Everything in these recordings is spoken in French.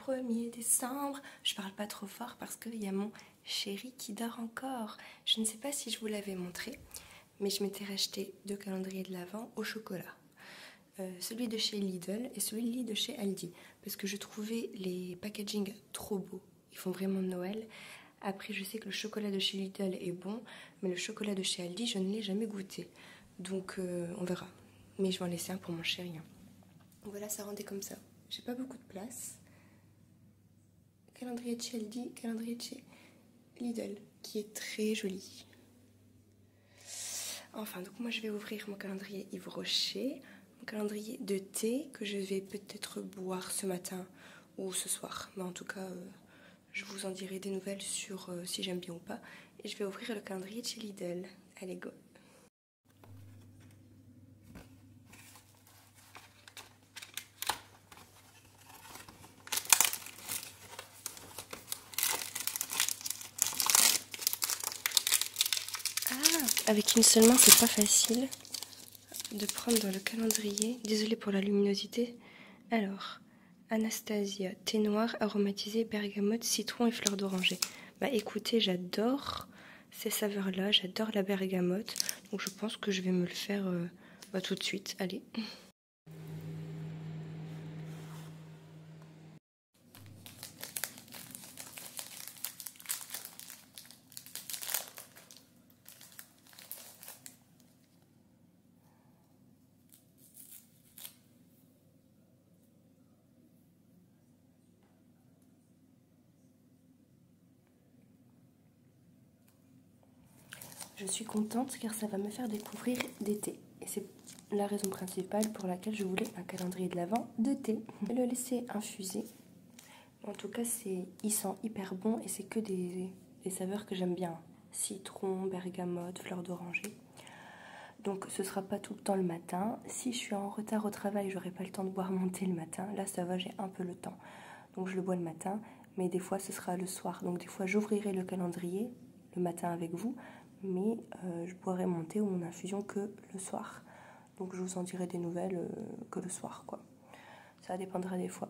1er décembre. Je parle pas trop fort parce qu'il y a mon chéri qui dort encore. Je ne sais pas si je vous l'avais montré, mais je m'étais racheté 2 calendriers de l'Avent au chocolat. Celui de chez Lidl et celui de chez Aldi. Parce que je trouvais les packaging trop beaux. Ils font vraiment Noël. Après, je sais que le chocolat de chez Lidl est bon, mais le chocolat de chez Aldi, je ne l'ai jamais goûté. Donc, on verra. Mais je vais en laisser un pour mon chéri. Voilà, ça rendait comme ça. J'ai pas beaucoup de place. Calendrier de chez Aldi, calendrier de chez Lidl, qui est très joli. Enfin, donc moi je vais ouvrir mon calendrier Yves Rocher, mon calendrier de thé que je vais peut-être boire ce matin ou ce soir. Mais en tout cas, je vous en dirai des nouvelles sur si j'aime bien ou pas. Et je vais ouvrir le calendrier de chez Lidl. Allez, go! Avec une seule main, c'est pas facile de prendre dans le calendrier. Désolée pour la luminosité. Alors, Anastasia, thé noir aromatisé, bergamote, citron et fleur d'oranger. Bah écoutez, j'adore ces saveurs-là, j'adore la bergamote. Donc je pense que je vais me le faire tout de suite. Allez. Je suis contente car ça va me faire découvrir des thés. Et c'est la raison principale pour laquelle je voulais un calendrier de l'Avent de thé. Je vais le laisser infuser. En tout cas, il sent hyper bon et c'est que des saveurs que j'aime bien. Citron, bergamote, fleur d'oranger. Donc ce sera pas tout le temps le matin. Si je suis en retard au travail, j'aurai pas le temps de boire mon thé le matin. Là, ça va, j'ai un peu le temps. Donc je le bois le matin, mais des fois ce sera le soir. Donc des fois j'ouvrirai le calendrier le matin avec vous, mais je boirai mon thé ou mon infusion que le soir. Donc je vous en dirai des nouvelles que le soir, quoi. Ça dépendra des fois.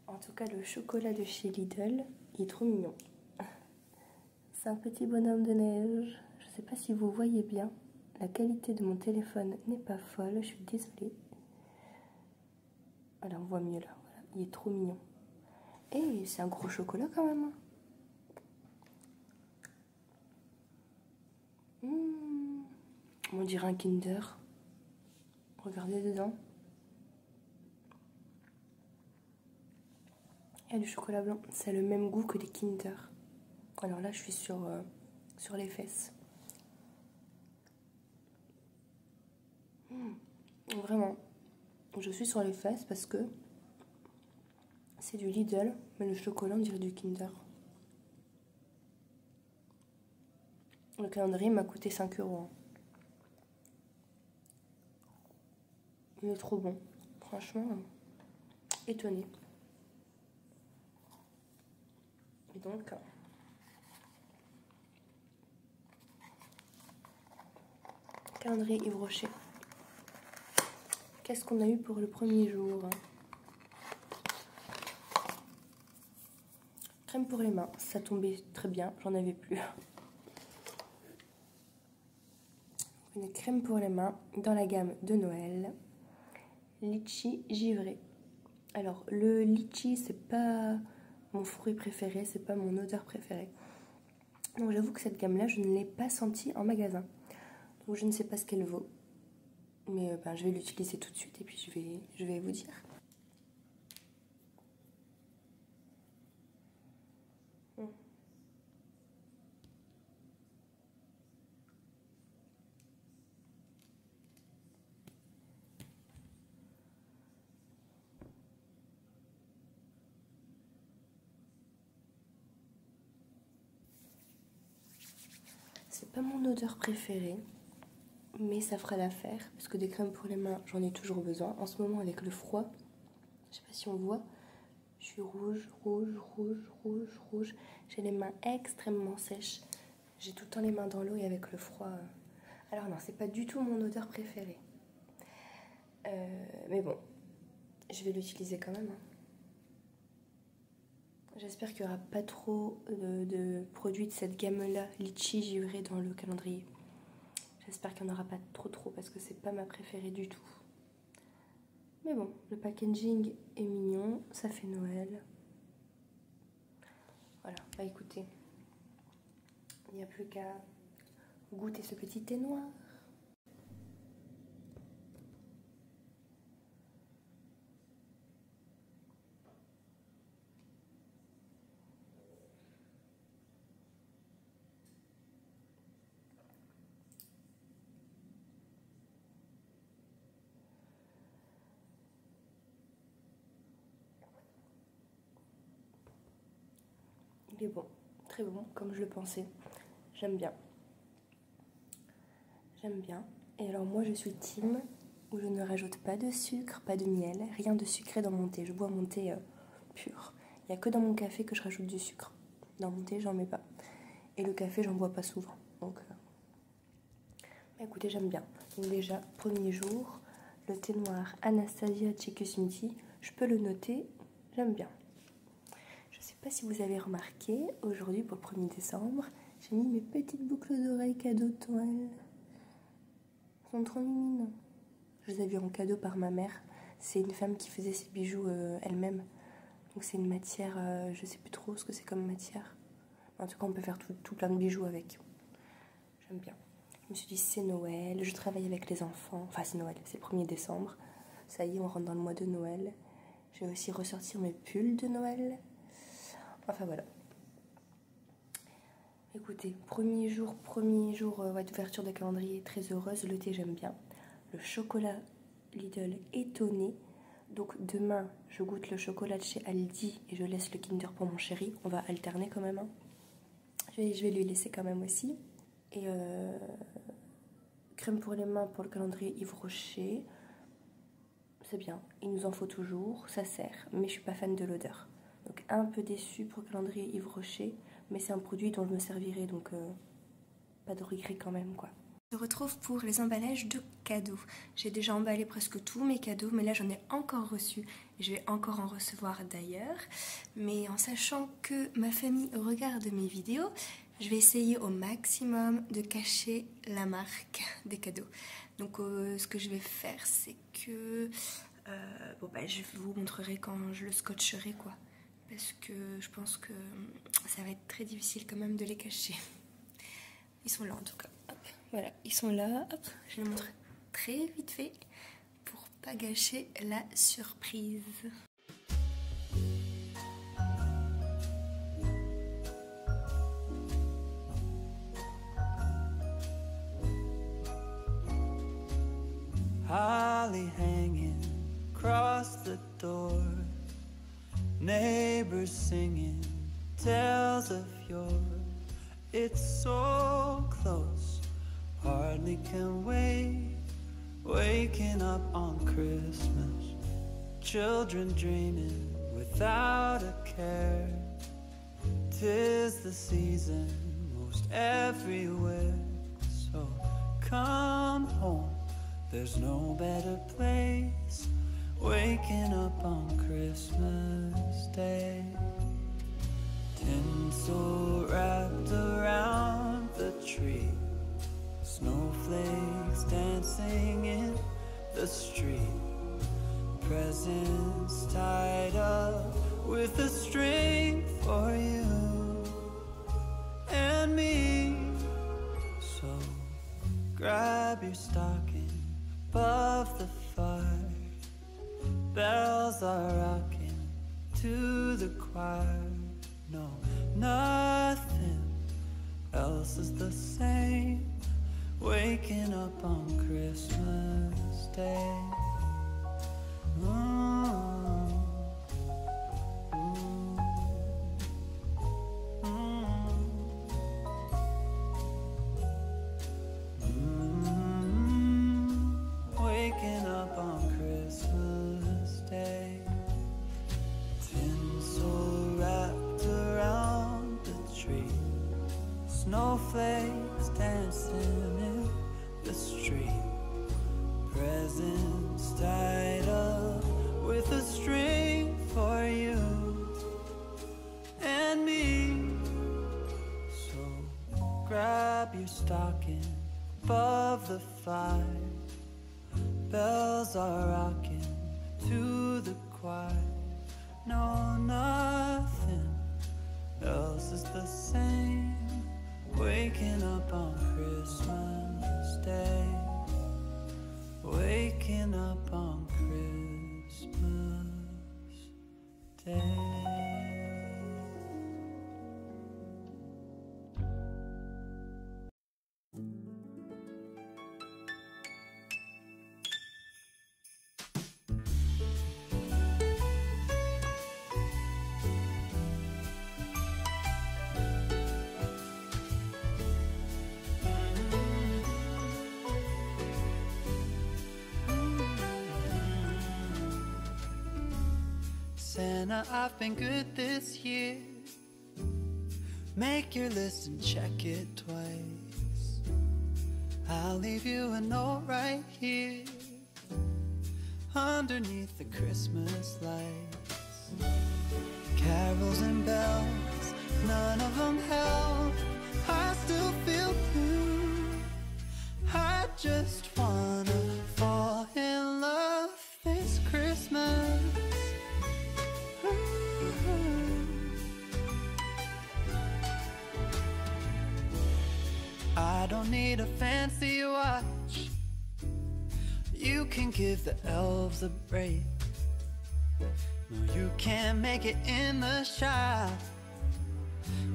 En tout cas, le chocolat de chez Lidl, il est trop mignon. C'est un petit bonhomme de neige. Je ne sais pas si vous voyez bien. La qualité de mon téléphone n'est pas folle, je suis désolée. Voilà, on voit mieux là. Voilà. Il est trop mignon. Et c'est un gros chocolat quand même. On dirait un Kinder. Regardez dedans. Il y a du chocolat blanc. C'est le même goût que les Kinder. Alors là, je suis sur les fesses. Vraiment, je suis sur les fesses parce que c'est du Lidl, mais le chocolat, on dirait du Kinder. Le calendrier m'a coûté 5 €. Il est trop bon. Franchement, étonnée. Et donc, calendrier Yves Rocher. Qu'est-ce qu'on a eu pour le premier jour? Crème pour les mains, ça tombait très bien, j'en avais plus. Une crème pour les mains dans la gamme de Noël. Litchi givré. Alors, le litchi, c'est pas mon fruit préféré, c'est pas mon odeur préférée. Donc, j'avoue que cette gamme-là, je ne l'ai pas sentie en magasin. Donc, je ne sais pas ce qu'elle vaut. Mais je vais l'utiliser tout de suite et puis je vais vous dire. C'est pas mon odeur préférée, mais ça fera l'affaire parce que des crèmes pour les mains, j'en ai toujours besoin. En ce moment, avec le froid, je sais pas si on voit, je suis rouge. J'ai les mains extrêmement sèches. J'ai tout le temps les mains dans l'eau et avec le froid. Alors non, c'est pas du tout mon odeur préférée. Mais bon, je vais l'utiliser quand même. J'espère qu'il n'y aura pas trop de produits de cette gamme-là, litchi givré dans le calendrier. J'espère qu'il n'y en aura pas trop parce que c'est pas ma préférée du tout. Mais bon, le packaging est mignon, ça fait Noël. Voilà, bah écoutez, il n'y a plus qu'à goûter ce petit thé noir. Il est bon, très bon, comme je le pensais. J'aime bien. J'aime bien. Et alors moi je suis team où je ne rajoute pas de sucre, pas de miel, rien de sucré dans mon thé. Je bois mon thé pur. Il n'y a que dans mon café que je rajoute du sucre. Dans mon thé, j'en mets pas. Et le café, j'en bois pas souvent. Donc, écoutez, j'aime bien. Donc déjà, premier jour, le thé noir Anastasia Cecusmiti, je peux le noter, j'aime bien. Je sais pas si vous avez remarqué, aujourd'hui pour le 1er décembre, j'ai mis mes petites boucles d'oreilles cadeau de Noël. Elles sont trop mignonnes. Je les ai vues en cadeau par ma mère. C'est une femme qui faisait ses bijoux elle-même. Donc c'est une matière, je sais plus trop ce que c'est comme matière. En tout cas, on peut faire tout plein de bijoux avec. J'aime bien. Je me suis dit, c'est Noël, je travaille avec les enfants. Enfin, c'est Noël, c'est le 1er décembre. Ça y est, on rentre dans le mois de Noël. Je vais aussi ressortir mes pulls de Noël. Enfin, voilà. Écoutez, premier jour d'ouverture de calendrier, très heureuse. Le thé, j'aime bien. Le chocolat Lidl étonné. Donc demain, je goûte le chocolat de chez Aldi et je laisse le Kinder pour mon chéri. On va alterner quand même. Hein. Je vais lui laisser quand même aussi. Et crème pour les mains pour le calendrier Yves Rocher. C'est bien, il nous en faut toujours, ça sert. Mais je suis pas fan de l'odeur. Donc un peu déçue pour le calendrier Yves Rocher. Mais c'est un produit dont je me servirai, donc pas de regret quand même, quoi. On se retrouve pour les emballages de cadeaux. J'ai déjà emballé presque tous mes cadeaux, mais là j'en ai encore reçu. Je vais encore en recevoir d'ailleurs. Mais en sachant que ma famille regarde mes vidéos, je vais essayer au maximum de cacher la marque des cadeaux. Donc ce que je vais faire, c'est que je vous montrerai quand je le scotcherai, quoi. Parce que je pense que ça va être très difficile quand même de les cacher. Ils sont là en tout cas. Hop, voilà, ils sont là. Hop, je les montre très vite fait pour pas gâcher la surprise. Holly hanging across the door, neighbors singing tales of yore. It's so close, hardly can wait. Waking up on Christmas, children dreaming without a care. 'Tis the season most everywhere, so come home. There's no better place, waking up on Christmas Day. Tinsel wrapped around the tree, snowflakes dancing in the street, presents tied up with a string for you and me. So grab your stocking above the fire, bells are rocking to the choir. No, nothing else is the same, waking up on Christmas Day. Waking up on Christmas Day, tinsel wrapped around the tree, snowflakes dancing in the street, presents tied up with a string for you your stocking above the fire. Bells are rocking to the choir. No, nothing else is the same. Waking up on Christmas Day. Waking up on Christmas Day. Santa, I've been good this year. Make your list and check it twice. I'll leave you a note right here underneath the Christmas lights. Carols and bells, none of them help. I still feel blue. I just wanna fall in love this Christmas. I don't need a fancy watch. You can give the elves a break. No, you can't make it in the shop.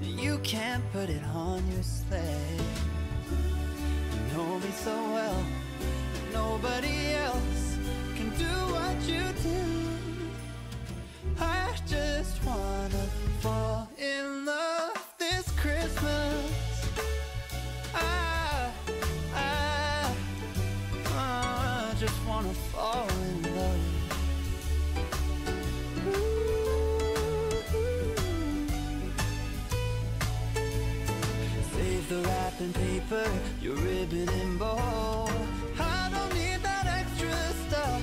You can't put it on your sleigh. You know me so well, nobody else can do what you do. I just wanna fall in love this Christmas. I just wanna fall in love. Save the wrapping paper, your ribbon and bow. I don't need that extra stuff.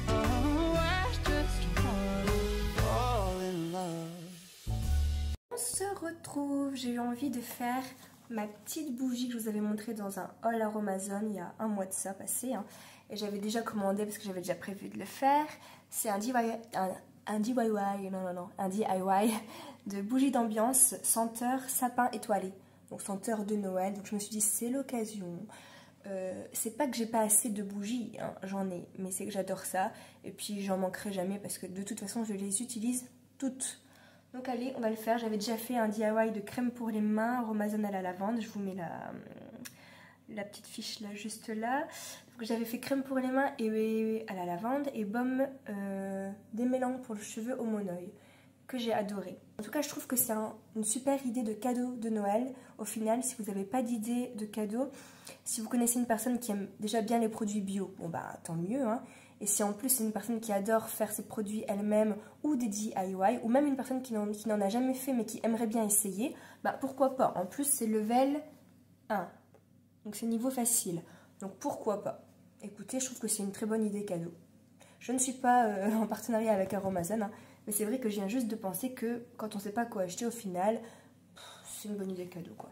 Oh, I just wanna fall in love. On se retrouve, j'ai eu envie de faire ma petite bougie que je vous avais montrée dans un haul Aromazone il y a un mois de ça passé, hein. Et j'avais déjà commandé parce que j'avais déjà prévu de le faire. C'est un DIY de bougie d'ambiance senteur sapin étoilé, donc senteur de Noël. Donc je me suis dit c'est l'occasion. C'est pas que j'ai pas assez de bougies, hein, j'en ai, mais c'est que j'adore ça et puis j'en manquerai jamais parce que de toute façon je les utilise toutes. Donc allez, on va le faire. J'avais déjà fait un DIY de crème pour les mains, Aromazone à la lavande. Je vous mets la petite fiche là, juste là. J'avais fait crème pour les mains et à la lavande et baume démêlant pour le cheveu au monoeil, que j'ai adoré. En tout cas, je trouve que c'est une super idée de cadeau de Noël. Au final, si vous n'avez pas d'idée de cadeau, si vous connaissez une personne qui aime déjà bien les produits bio, bon bah tant mieux, hein. Et si en plus c'est une personne qui adore faire ses produits elle-même ou des DIY, ou même une personne qui n'en a jamais fait mais qui aimerait bien essayer, bah pourquoi pas. En plus c'est level 1, donc c'est niveau facile, donc pourquoi pas. Écoutez, je trouve que c'est une très bonne idée cadeau. Je ne suis pas en partenariat avec Aromazone, hein, mais c'est vrai que je viens juste de penser que quand on ne sait pas quoi acheter au final, c'est une bonne idée cadeau quoi.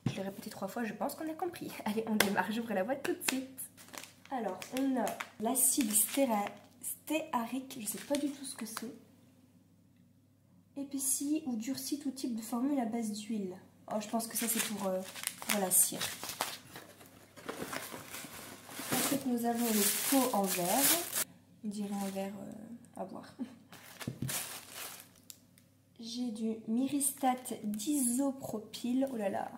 Je l'ai répété 3 fois, je pense qu'on a compris. Allez, on démarre, j'ouvre la boîte tout de suite. Alors, on a l'acide stéarique, je ne sais pas du tout ce que c'est. Épaissit ou durcit tout type de formule à base d'huile. Oh, je pense que ça c'est pour la cire. Ensuite, nous avons le pot en verre. On dirait un verre à boire. J'ai du myristate d'isopropyl. Oh là là,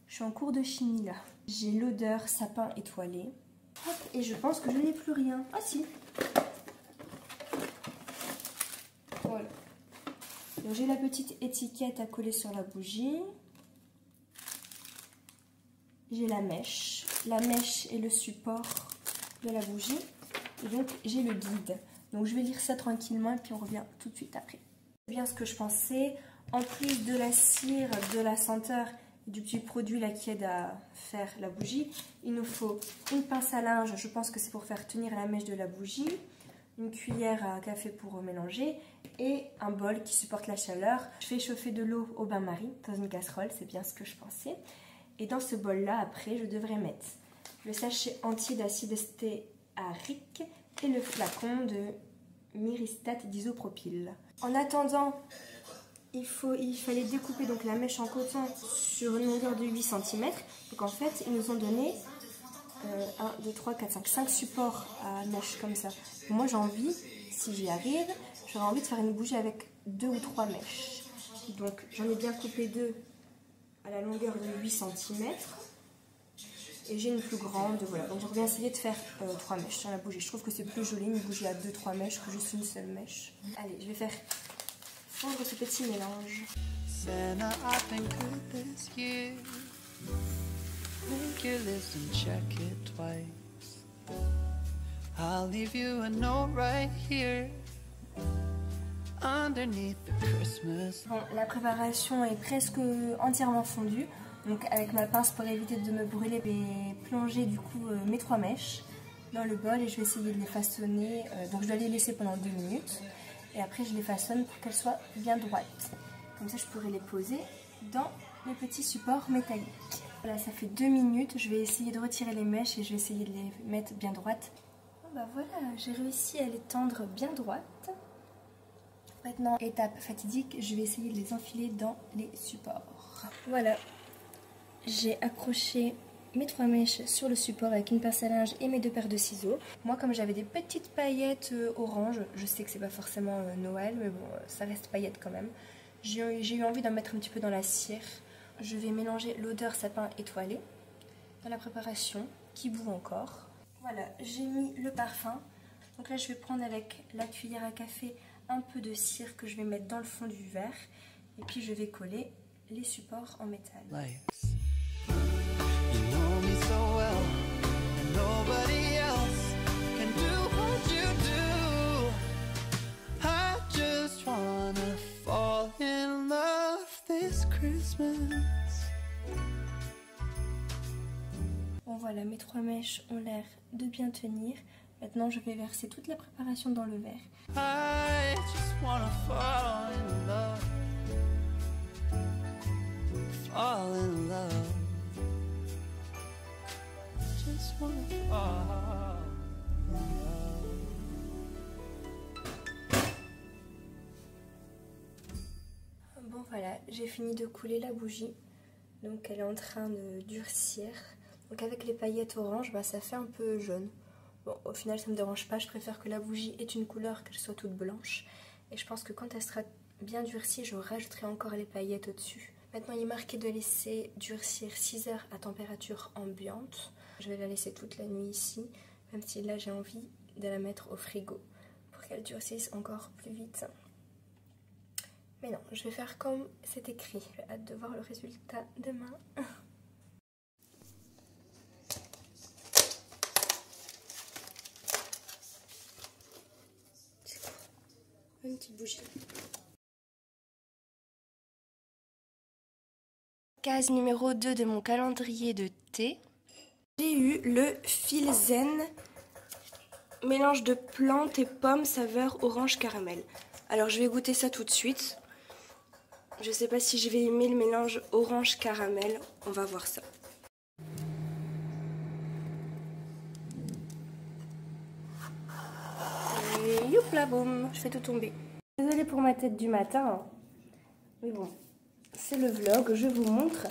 je suis en cours de chimie là. J'ai l'odeur sapin étoilé. Hop, et je pense que je n'ai plus rien. Ah si. Voilà. Donc j'ai la petite étiquette à coller sur la bougie. J'ai la mèche. La mèche est le support de la bougie. Et donc j'ai le guide. Donc je vais lire ça tranquillement et puis on revient tout de suite après. C'est bien ce que je pensais. En plus de la cire, de la senteur, du petit produit là qui aide à faire la bougie, il nous faut une pince à linge, je pense que c'est pour faire tenir la mèche de la bougie, une cuillère à café pour mélanger et un bol qui supporte la chaleur. Je fais chauffer de l'eau au bain-marie dans une casserole, c'est bien ce que je pensais. Et dans ce bol-là, après, je devrais mettre le sachet entier d'acide stéarique et le flacon de myristate d'isopropyl. En attendant, il fallait découper donc la mèche en coton sur une longueur de 8 cm. Donc en fait, ils nous ont donné 1, 2, 3, 4, 5 supports à mèche comme ça. Moi j'ai envie, si j'y arrive, j'aurais envie de faire une bougie avec 2 ou 3 mèches. Donc j'en ai bien coupé 2 à la longueur de 8 cm. Et j'ai une plus grande, voilà. Donc j'aurais bien essayé de faire 3 mèches sur la bougie. Je trouve que c'est plus joli une bougie à 2-3 mèches que juste une seule mèche. Allez, je vais faire fondre ce petit mélange. Santa, I've been good this year. Make your list and check it twice. I'll leave you a note right here underneath the Christmas. Bon, la préparation est presque entièrement fondue. Donc avec ma pince pour éviter de me brûler, je vais plonger du coup mes 3 mèches dans le bol et je vais essayer de les façonner. Donc je dois les laisser pendant 2 minutes. Et après je les façonne pour qu'elles soient bien droites. Comme ça je pourrai les poser dans les petits supports métalliques. Voilà, ça fait 2 minutes, je vais essayer de retirer les mèches et je vais essayer de les mettre bien droites. Bon, bah voilà, j'ai réussi à les tendre bien droites. Maintenant, étape fatidique, je vais essayer de les enfiler dans les supports. Voilà, j'ai accroché mes 3 mèches sur le support avec une pince à linge et mes 2 paires de ciseaux. Moi, comme j'avais des petites paillettes orange, je sais que c'est pas forcément Noël, mais bon, ça reste paillettes quand même. J'ai eu envie d'en mettre un petit peu dans la cire. Je vais mélanger l'odeur sapin étoilé dans la préparation, qui bout encore. Voilà, j'ai mis le parfum. Donc là, je vais prendre avec la cuillère à café un peu de cire que je vais mettre dans le fond du verre. Et puis, je vais coller les supports en métal. You know me so well, and nobody else can do what you do. I just wanna fall in love this Christmas. Bon voilà, mes 3 mèches ont l'air de bien tenir. Maintenant, je vais verser toute la préparation dans le verre. I just wanna fall in love. Fall in love. Just wanna fall in love. Bon voilà, j'ai fini de couler la bougie. Donc elle est en train de durcir. Donc avec les paillettes orange, bah, ça fait un peu jaune. Bon, au final ça me dérange pas, je préfère que la bougie ait une couleur, qu'elle soit toute blanche. Et je pense que quand elle sera bien durcie, je rajouterai encore les paillettes au-dessus. Maintenant il est marqué de laisser durcir 6 heures à température ambiante. Je vais la laisser toute la nuit ici, même si là j'ai envie de la mettre au frigo pour qu'elle durcisse encore plus vite. Mais non, je vais faire comme c'est écrit. J'ai hâte de voir le résultat demain. C'est quoi? Une petite bougie. Case numéro 2 de mon calendrier de thé. J'ai eu le Fil Zen, mélange de plantes et pommes saveur orange caramel. Alors je vais goûter ça tout de suite. Je sais pas si je vais aimer le mélange orange caramel, on va voir ça. Et youpla boum, je fais tout tomber. Désolée pour ma tête du matin, hein. Mais bon, c'est le vlog, je vous montre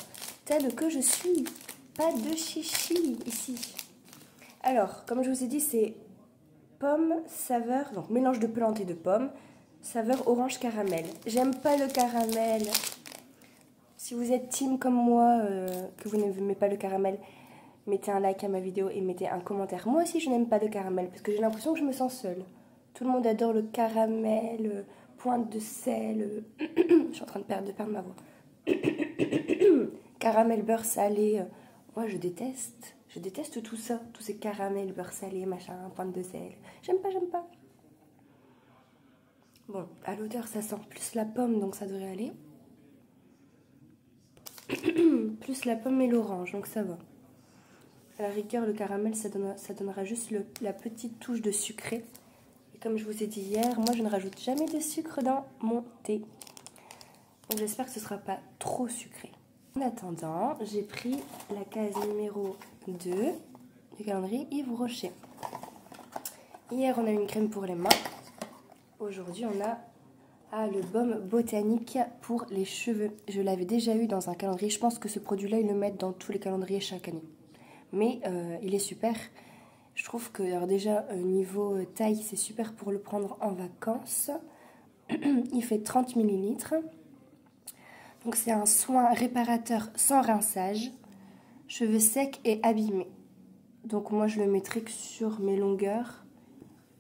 tel que je suis. Pas de chichi ici. Alors, comme je vous ai dit, c'est pomme saveur, donc mélange de plantes et de pommes, saveur orange caramel. J'aime pas le caramel. Si vous êtes team comme moi, que vous n'aimez pas le caramel, mettez un like à ma vidéo et mettez un commentaire. Moi aussi, je n'aime pas le caramel parce que j'ai l'impression que je me sens seule. Tout le monde adore le caramel, pointe de sel. Je suis en train de perdre ma voix. Caramel, beurre salé. Moi, je déteste. Je déteste tout ça. Tous ces caramels, beurre salé, machin, pointe de sel. J'aime pas, j'aime pas. Bon, à l'odeur, ça sent plus la pomme, donc ça devrait aller. Plus la pomme et l'orange, donc ça va. À la rigueur, le caramel, ça donnera juste la petite touche de sucré. Et comme je vous ai dit hier, moi, je ne rajoute jamais de sucre dans mon thé. Donc j'espère que ce ne sera pas trop sucré. En attendant, j'ai pris la case numéro 2 du calendrier Yves Rocher. Hier, on a eu une crème pour les mains. Aujourd'hui, on a le baume botanique pour les cheveux. Je l'avais déjà eu dans un calendrier. Je pense que ce produit-là, ils le mettent dans tous les calendriers chaque année. Mais il est super. Je trouve que alors déjà, niveau taille, c'est super pour le prendre en vacances. Il fait 30 ml. Donc c'est un soin réparateur sans rinçage, cheveux secs et abîmés. Donc moi je le mettrai que sur mes longueurs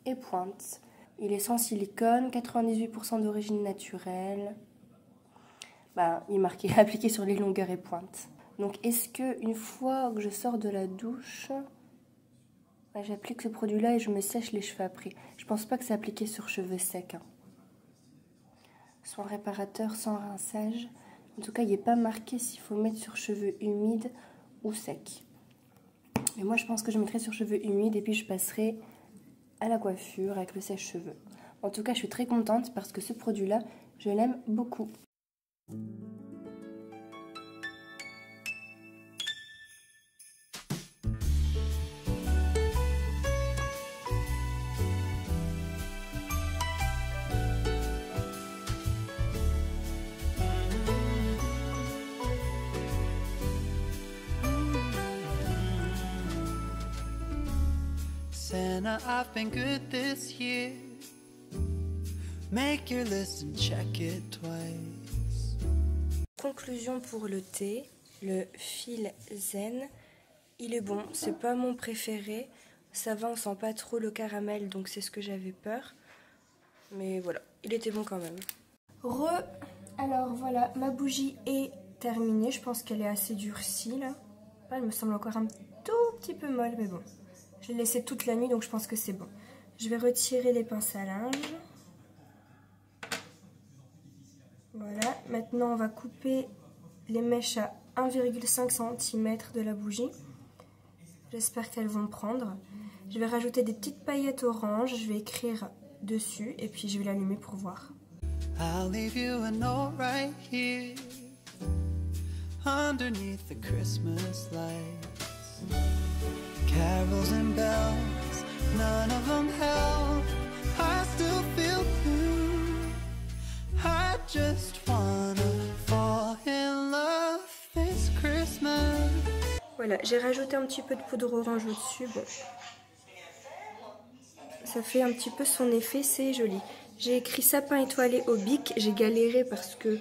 et pointes. Il est sans silicone, 98% d'origine naturelle. Il est marqué appliqué sur les longueurs et pointes. Donc est-ce que une fois que je sors de la douche, j'applique ce produit-là et je me sèche les cheveux après. Je pense pas que c'est appliqué sur cheveux secs. Soin réparateur sans rinçage. En tout cas, il n'est pas marqué s'il faut mettre sur cheveux humides ou secs. Mais moi, je pense que je mettrai sur cheveux humides et puis je passerai à la coiffure avec le sèche-cheveux. En tout cas, je suis très contente parce que ce produit-là, je l'aime beaucoup. Santa, I've been good this year. Make your list and check it twice. Conclusion pour le thé, le fil zen. Il est bon, c'est pas mon préféré. Ça va, on sent pas trop le caramel, donc c'est ce que j'avais peur. Mais voilà, il était bon quand même. Alors voilà, ma bougie est terminée. Je pense qu'elle est assez durcie là. Elle me semble encore un tout petit peu molle, mais bon. Je l'ai laissée toute la nuit, donc je pense que c'est bon. Je vais retirer les pinces à linge. Voilà, maintenant on va couper les mèches à 1,5 cm de la bougie. J'espère qu'elles vont prendre. Je vais rajouter des petites paillettes orange, je vais écrire dessus et puis je vais l'allumer pour voir. I'll leave you a note right here underneath the Christmas lights. Carols and bells, none of them help. I still feel blue. I just wanna fall in love this Christmas. Voilà, j'ai rajouté un petit peu de poudre orange au-dessus. Bon. Ça fait un petit peu son effet, c'est joli. J'ai écrit sapin étoilé au bic. J'ai galéré parce que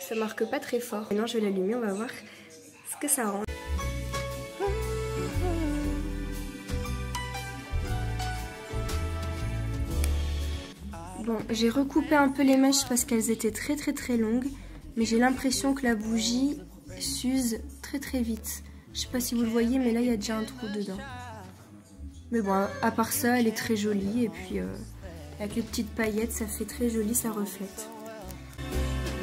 ça marque pas très fort. Maintenant, je vais l'allumer, on va voir ce que ça rend. Bon, j'ai recoupé un peu les mèches parce qu'elles étaient très longues. Mais j'ai l'impression que la bougie s'use très vite. Je sais pas si vous le voyez, mais là, il y a déjà un trou dedans. Mais bon, à part ça, elle est très jolie. Et puis, avec les petites paillettes, ça fait très joli, ça reflète.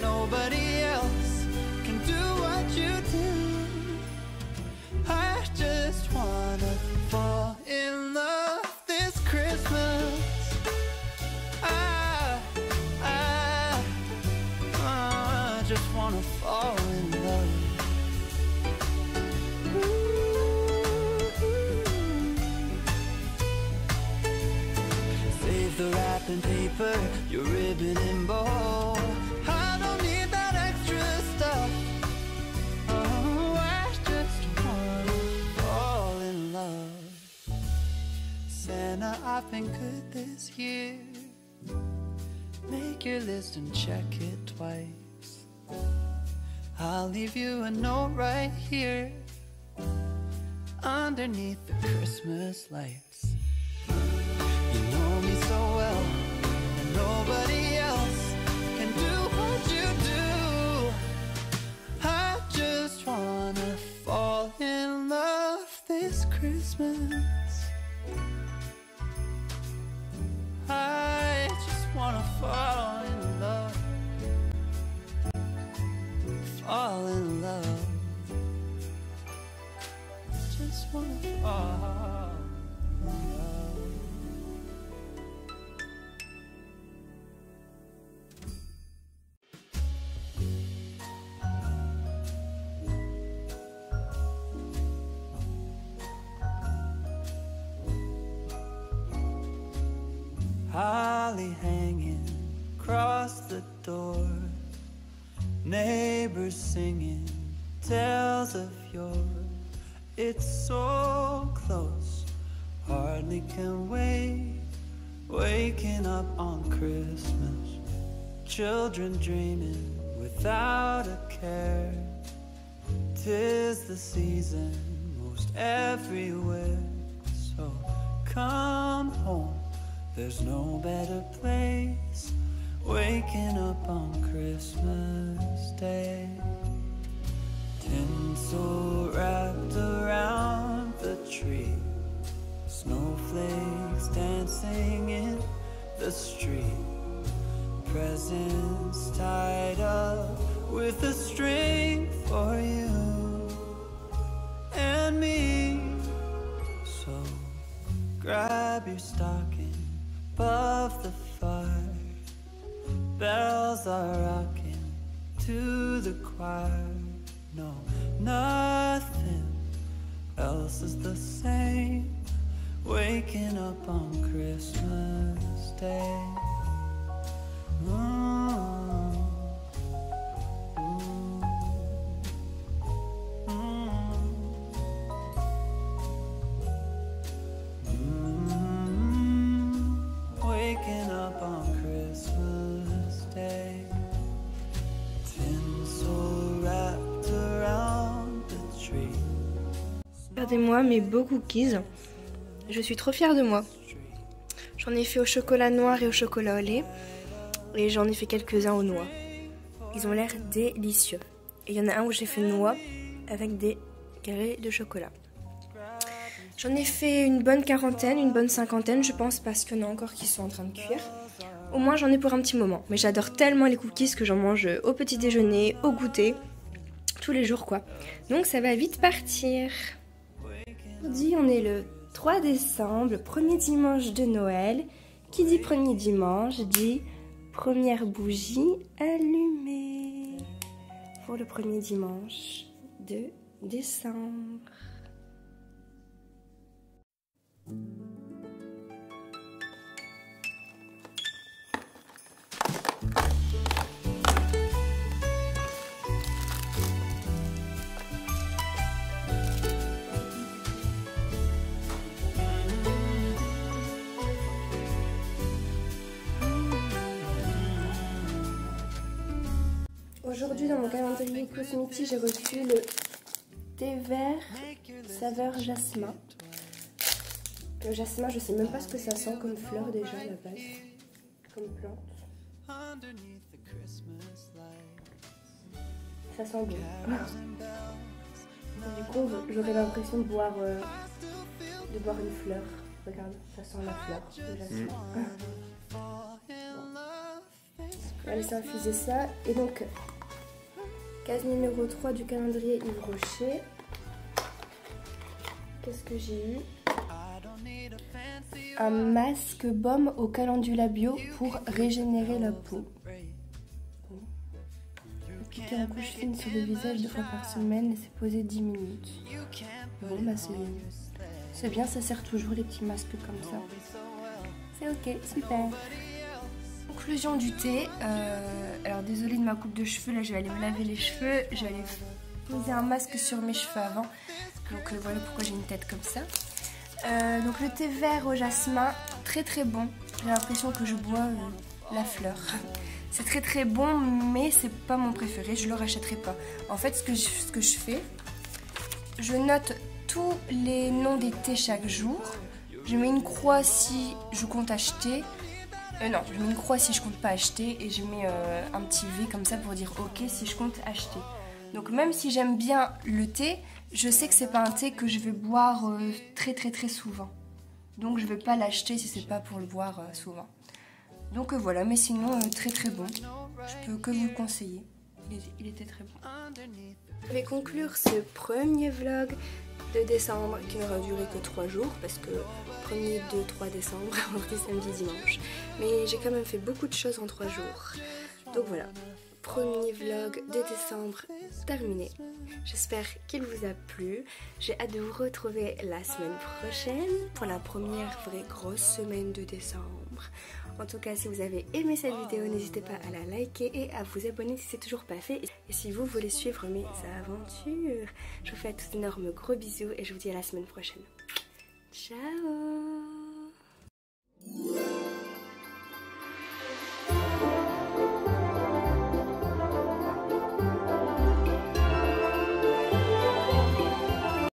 Nobody else can do what you do. I just wanna fall in love this Christmas. I just wanna fall in love. Save the wrapping paper, your ribbon and bow. I don't need that extra stuff. Oh, I just wanna fall in love. Santa, I've been good this year. Make your list and check it twice. I'll leave you a note right here underneath the Christmas lights. You know me so well, and nobody else can do what you do. I just wanna fall in love this Christmas. I just wanna fall in love. Fall in love. Just wanna fall in love. holly hanging across the door, neighbors singing tales of yore. It's so close, hardly can wait. Waking up on Christmas, children dreaming without a care. 'Tis the season most everywhere. So come home, there's no better place. Waking up on Christmas Day. Tinsel wrapped around the tree, snowflakes dancing in the street, presents tied up with a string for you and me. So grab your stocking above the fire, bells are rocking to the choir. No, nothing else is the same. Waking up on Christmas Day. Waking up on Christmas Day. Tinsel wrapped around the tree. Regardez-moi mes beaux cookies. Je suis trop fière de moi. J'en ai fait au chocolat noir et au chocolat au lait. Et j'en ai fait quelques-uns aux noix. Ils ont l'air délicieux. Et il y en a un où j'ai fait noix avec des carrés de chocolat. J'en ai fait une bonne quarantaine, une bonne cinquantaine, je pense, parce qu'il y en a encore qui sont en train de cuire. Au moins, j'en ai pour un petit moment. Mais j'adore tellement les cookies que j'en mange au petit déjeuner, au goûter, tous les jours, quoi. Donc, ça va vite partir. Aujourd'hui, on est le 3 décembre, le premier dimanche de Noël. Qui dit premier dimanche dit première bougie allumée pour le premier dimanche de décembre. Aujourd'hui, dans mon calendrier cosmétique, j'ai reçu le thé vert saveur jasmin. Le jasmin, je sais même pas ce que ça sent comme fleur déjà à la base, comme plante. Ça sent bon. Du coup, j'aurais l'impression de boire une fleur. Regarde, ça sent la fleur, le jasmin. On va laisser infuser ça. Et donc, case numéro 3 du calendrier Yves Rocher. Qu'est-ce que j'ai eu? Un masque baume au calendula bio pour régénérer la peau. Bon. Appliquer en couche fine sur le visage 2 fois par semaine, laisser poser 10 minutes. Bon, bah c'est bien, ça sert toujours les petits masques comme ça. C'est ok, super. Conclusion du thé. Alors désolée de ma coupe de cheveux, là je vais aller me laver les cheveux. Je vais aller poser un masque sur mes cheveux avant. Donc voilà pourquoi j'ai une tête comme ça. Donc le thé vert au jasmin, très très bon. J'ai l'impression que je bois la fleur. C'est très très bon, mais c'est pas mon préféré, je le rachèterai pas. En fait, ce que je fais, je note tous les noms des thés chaque jour. Je mets une croix si je compte acheter. Non, je mets une croix si je compte pas acheter. Et je mets un petit V comme ça pour dire ok si je compte acheter. Donc même si j'aime bien le thé, je sais que c'est pas un thé que je vais boire très très très souvent. Donc je vais pas l'acheter si c'est pas pour le boire souvent. Donc voilà, mais sinon très très bon. Je peux que vous le conseiller. Il était très bon. Je vais conclure ce premier vlog de décembre qui n'aura duré que 3 jours parce que 1er, 2, 3 décembre, vendredi, samedi, dimanche. Mais j'ai quand même fait beaucoup de choses en 3 jours. Donc voilà. premier vlog de décembre terminé. J'espère qu'il vous a plu. J'ai hâte de vous retrouver la semaine prochaine pour la première vraie grosse semaine de décembre. En tout cas, si vous avez aimé cette vidéo, n'hésitez pas à la liker et à vous abonner si c'est toujours pas fait. Et si vous voulez suivre mes aventures, je vous fais à tous d'énormes gros bisous et je vous dis à la semaine prochaine. Ciao!